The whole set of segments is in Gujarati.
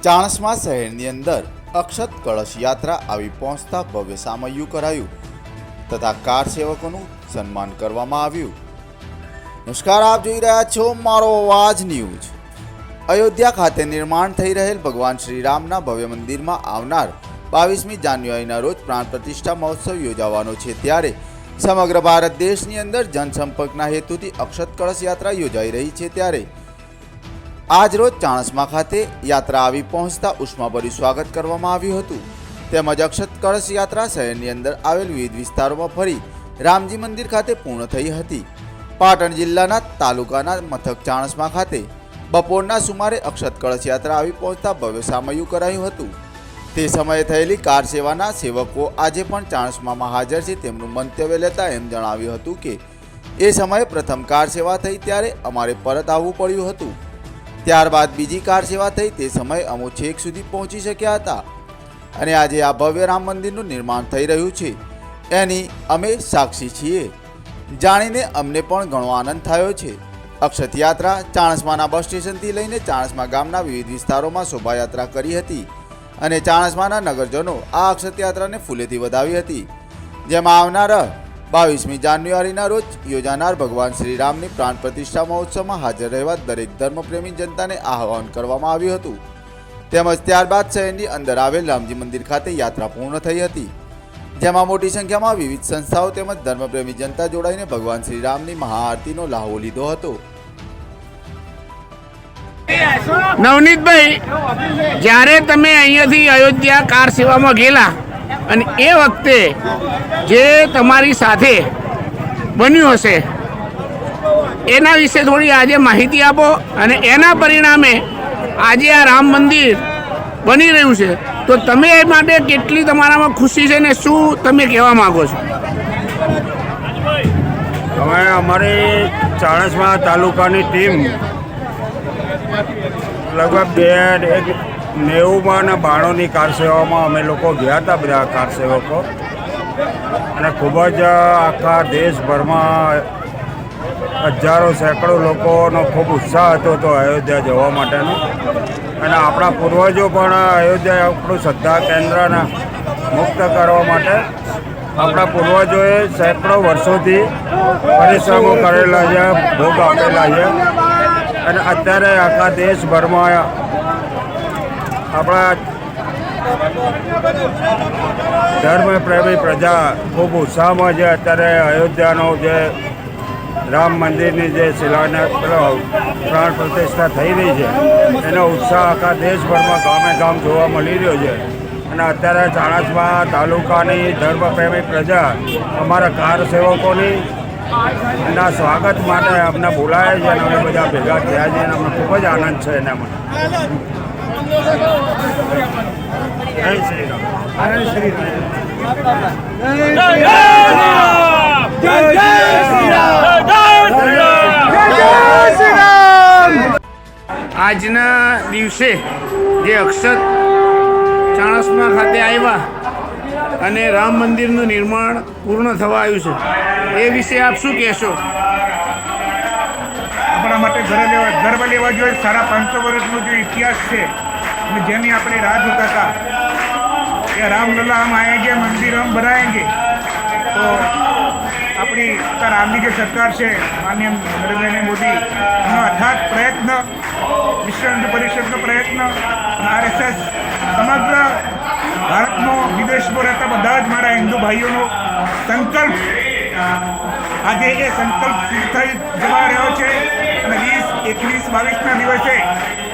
ચાણસ્મા શહેરની અંદર અક્ષત કળશ યાત્રા આવી પહોંચતા ભવ્ય સામૈયું કરાયું તથા કાર સેવકોનું સન્માન કરવામાં આવ્યું। નમસ્કાર, આપ જોઈ રહ્યા છો મારો અવાજ ન્યૂઝ। અયોધ્યા ખાતે નિર્માણ થઈ રહેલ ભગવાન શ્રી રામના ભવ્ય મંદિરમાં આવનાર 22મી જાન્યુઆરીના રોજ પ્રાણ પ્રતિષ્ઠા મહોત્સવ યોજાવાનો છે, ત્યારે સમગ્ર ભારત દેશની અંદર જનસંપર્કના હેતુથી અક્ષત કળશ યાત્રા યોજાઈ રહી છે। ત્યારે આજ રોજ ચાણસ્મા ખાતે યાત્રા આવી પહોંચતા ઉષ્માભર્યું સ્વાગત કરવામાં આવ્યું હતું। તેમજ અક્ષત કળશ યાત્રા શહેરની અંદર આવેલ વિવિધ વિસ્તારોમાં ફરી રામજી મંદિર ખાતે પૂર્ણ થઈ હતી। પાટણ જિલ્લાના તાલુકાના મથક ચાણસ્મા ખાતે બપોરના સુમારે અક્ષત કળશ યાત્રા આવી પહોંચતા ભવ્ય સામૈયું કરાયું હતું। તે સમયે થયેલી કાર સેવાના સેવકો આજે પણ ચાણસ્મામાં હાજર છે। તેમનું મંતવ્ય લેતા એમ જણાવ્યું હતું કે એ સમયે પ્રથમ કાર સેવા થઈ ત્યારે અમારે પરત આવવું પડ્યું હતું, ત્યારબાદ બીજી કાર સેવા થઈ, તે સમયે અમો છેક સુધી પહોંચી શક્યા હતા અને આજે આ ભવ્ય રામ મંદિરનું નિર્માણ થઈ રહ્યું છે એની અમે સાક્ષી છીએ। જાણીને અમને પણ ઘણો આનંદ થયો છે। અક્ષત યાત્રા ચાણસ્માના બસ સ્ટેશનથી લઈને ચાણસ્મા ગામના વિવિધ વિસ્તારોમાં શોભાયાત્રા કરી હતી અને ચાણસ્માના નગરજનો આ અક્ષત યાત્રાને ફૂલેથી વધાવી હતી, જેમાં આવનાર 22મી જાન્યુઆરીના રોજ યોજાનાર ભગવાન શ્રી રામની પ્રાણ પ્રતિષ્ઠા મહોત્સવમાં હાજર રહેવા દરેક ધર્મપ્રેમી જનતાને આહવાન કરવામાં આવ્યું હતું। તેમજ ત્યારબાદ શહેરની અંદર આવેલ રામજી મંદિર ખાતે યાત્રા પૂર્ણ થઈ હતી, જેમાં મોટી સંખ્યામાં વિવિધ સંસ્થાઓ તેમજ ધર્મપ્રેમી જનતા જોડાઈને ભગવાન શ્રી રામની મહાઆરતીનો લહાવો લીધો હતો। નવનીતભાઈ, જ્યારે તમે અહીંયાથી અયોધ્યા કાર સેવામાં ગયેલા અને એ વખતે જે તમારી સાથે બન્યું હશે એના વિશે થોડી આજે માહિતી આપો, અને એના પરિણામે આજે આ રામ મંદિર બની રહ્યું છે, તો તમે એ માટે કેટલી તમારામાં ખુશી છે ને શું તમે કહેવા માગો છો? અમે અમારી ચાણસ્મા તાલુકાની ટીમ લગભગ 90માં અને 92ની કાર સેવામાં અમે લોકો ગયા હતા, બધા કાર સેવકો, અને ખૂબ જ આખા દેશભરમાં હજારો સેંકડો લોકોનો ખૂબ ઉત્સાહ હતો તો અયોધ્યા જવા માટેનો, અને આપણા પૂર્વજો પણ અયોધ્યા આપણું શ્રદ્ધા કેન્દ્રને મુક્ત કરવા માટે આપણા પૂર્વજોએ સેંકડો વર્ષોથી પરિશ્રમો કરેલા છે, ભોગ આપેલા છે, અને અત્યારે આખા દેશભરમાં આપણા ધર્મપ્રેમી પ્રજા ખૂબ ઉત્સાહમાં છે। અત્યારે અયોધ્યાનો જે રામ મંદિરની જે શિલાન્યાસ પ્રાણ પ્રતિષ્ઠા થઈ રહી છે એનો ઉત્સાહ આખા દેશભરમાં ગામે ગામ જોવા મળી રહ્યો છે, અને અત્યારે ચાણસ્મા તાલુકાની ધર્મપ્રેમી પ્રજા અમારા કાર સેવકોની એના સ્વાગત માટે અમને બોલાયા છે અને અમે બધા ભેગા થયા છીએ અને અમને ખૂબ જ આનંદ છે એના માટે। જય શ્રી રામ, જય શ્રી રામ। આજના દિવસે જે અક્ષત ચાણસ્મા ખાતે આવ્યા અને રામ મંદિરનું નિર્માણ પૂર્ણ થવા આવ્યું છે, એ વિશે આપ શું કહેશો? આપણા માટે ગર્વ લેવા જોઈએ। સાડા 500 વર્ષનો જે ઇતિહાસ છે અને જેની આપણે રાહ જોતા હતા કે રામલલા હમ આएंगे, મંદિર હમ બનાएंगे, તો આપણી રામની જે સરકાર છે માનનીય નરેન્દ્રભાઈ મોદી એનો અથાગ પ્રયત્ન, વિશ્વ હિન્દુ પરિષદનો પ્રયત્ન, RSS, સમગ્ર ભારતમાં વિદેશમાં રહેતા બધા જ મારા હિન્દુ ભાઈઓનો સંકલ્પ, આજે એ સંકલ્પ સિદ્ધ થઈ જવા રહ્યો છે, અને 20, 21, 22ના દિવસે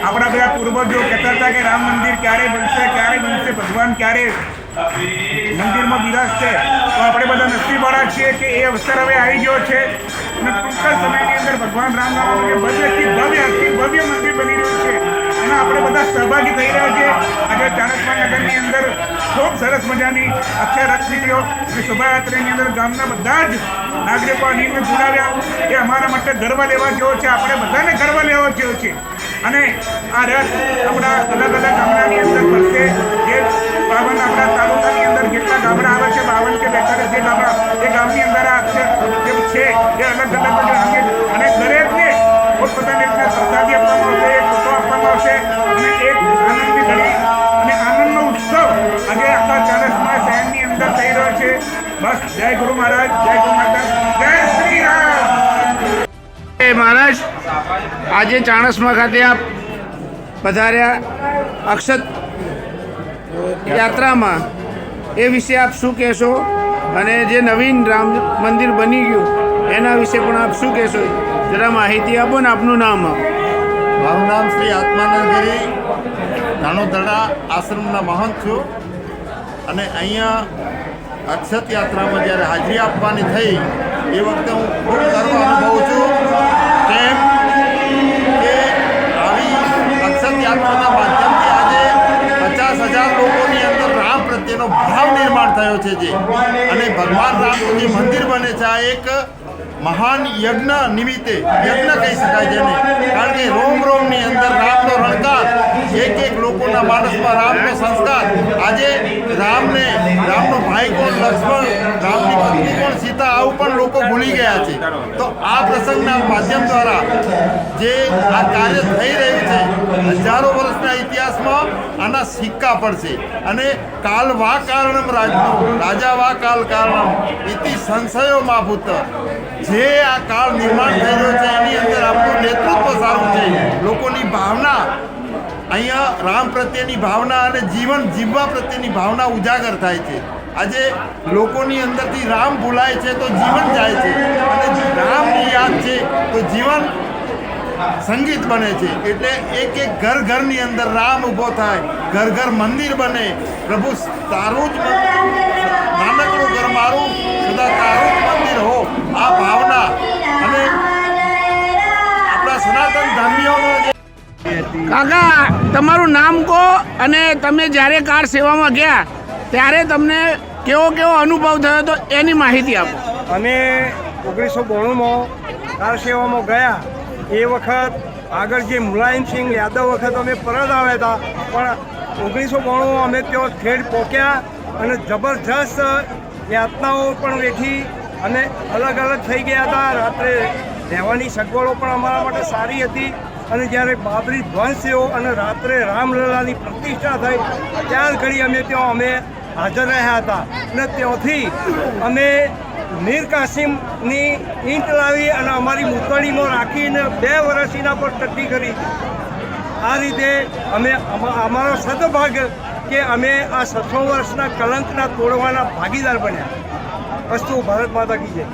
આપણા બધા પૂર્વજો કહેતા હતા કે રામ મંદિર ક્યારે બનશે, ભગવાન ક્યારે મંદિરમાં બિરાજશે, તો આપણે બધા નસીબવાળા છીએ કે એ અવસર હવે આવી ગયો છે, અને ટૂંક જ સમયની અંદર ભગવાન રામના ભવ્યથી ભવ્ય મંદિર બની રહ્યું છે, એના આપણે બધા સહભાગી થઈ રહ્યા છે। આજે ચાણસ્મા નગરની અંદર ખૂબ સરસ મજાની અક્ષય રથ નીકળ્યો અને શોભાયાત્રાની અંદર ગામના બધા જ નાગરિકો નીરને જોડાવ્યા, એ અમારા માટે ગર્વ લેવા જેવો છે, આપણે બધાને ગર્વ લેવા જેવો છે। અને આ રથ આપણા અલગ અલગ ગામડાની અંદર ફરશે, જે 52 આપણા તાલુકાની અંદર જેટલા ગામડા આવે છે, 52 કે 42 જે ગામડા, એ ગામની અંદર આ અક્ષર જે છે એ અલગ અલગ અને દરેકને પોતપોતાની રીતે પ્રસાદી આપવામાં આવશે, ફોટો આપવામાં આવશે, અને એક આનંદની ઘડી જય ગુરુ મહારાજ, જય ગુરુ માતા, જય શ્રી રામ. મહારાજ, આજે ચાણસ્મા ખાતે આપ પધાર્યા અક્ષત યાત્રામાં, એ વિશે આપ શું કહેશો? અને જે નવીન રામ મંદિર બની ગયું એના વિશે પણ આપ શું કહેશો? જરા માહિતી આપો ને, આપનું નામ આપો. મારું નામ શ્રી આત્માનંદગીરી નાનોદડા આશ્રમના મહંત છું અને અહીંયા અક્ષત યાત્રામાં જ્યારે હાજરી આપવાની થઈ એ વખતે હું ખૂબ ગર્વ અનુભવું છું. કેમ કે આવી અક્ષત યાત્રાના માધ્યમથી આજે 50,000 લોકોની અંદર રામ પ્રત્યેનો ભાવ નિર્માણ થયો છે અને ભગવાન રામનું જે મંદિર બને છે આ એક મહાન યજ્ઞ નિમિત્તે યજ્ઞ કહી શકાય જેને, કારણ કે રોમ રોમની અંદર રામનો રણકાર, એક લોકોના માનસમાં રામનો સંસ્કાર. આજે રામનો ભાઈ કોણ લક્ષ્મણ, રામની પત્ની કોણ સીતા, આવું પણ લોકો ભૂલી ગયા છે. તો આ પ્રસંગના માધ્યમ દ્વારા જે આ કાર્ય થઈ રહ્યું છે, હજારો વર્ષના ઇતિહાસમાં આના સિક્કા પડશે અને કાલ વા કારણમ રાજા વા કાલ કારણમ ઇતિ સંશયોમાં ભૂત. જે આ કાળ નિર્માણ થઈ રહ્યો છે એની અંદર આપણું નેતૃત્વ સારું છે, લોકોની ભાવના, અહીંયા રામ પ્રત્યેની ભાવના અને જીવન જીવવા પ્રત્યેની ભાવના ઉજાગર થાય છે. આજે લોકોની અંદરથી રામ ભૂલાય છે તો જીવન જાય છે અને રામની યાદ છે તો જીવન સંગીત બને છે. એટલે એક ઘરની અંદર રામ ઊભો થાય, ઘર મંદિર બને. પ્રભુ તારું જ નાનકડું ઘર મારું, સદા તારું જ મંદિર હો, આ ભાવના અને આપણા સનાતન ધર્મીઓનો જે કાકા, તમારું નામ કહો અને તમે જ્યારે કાર સેવામાં ગયા ત્યારે તમને કેવો અનુભવ થયો તો એની માહિતી આપો. અમે 1992માં કાર સેવામાં ગયા એ વખત આગળ જે મુલાયમસિંહ યાદવ વખત અમે પરત આવ્યા હતા, પણ 1992 અમે ત્યાં ખેડ પહોંચ્યા અને જબરજસ્ત યાતનાઓ પણ વેઠી અને અલગ થઈ ગયા હતા. રાત્રે રહેવાની સગવડો પણ અમારા માટે સારી હતી અને જ્યારે બાબરી ધ્વંસ થયો અને રાત્રે રામલલાની પ્રતિષ્ઠા થઈ ત્યાર ઘડી અમે હાજર રહ્યા હતા અને ત્યાંથી અમે મીર કાસિમની ઈંટ લાવી અને અમારી મૂતળીમાં રાખીને 2 વર્ષ એના પર ટટ્ટી કરી. આ રીતે અમે અમારો સદભાગ્ય કે અમે આ 600 વર્ષના કલંકના તોડવાના ભાગીદાર બન્યા. વસ્તુ ભારત માતા કી જય.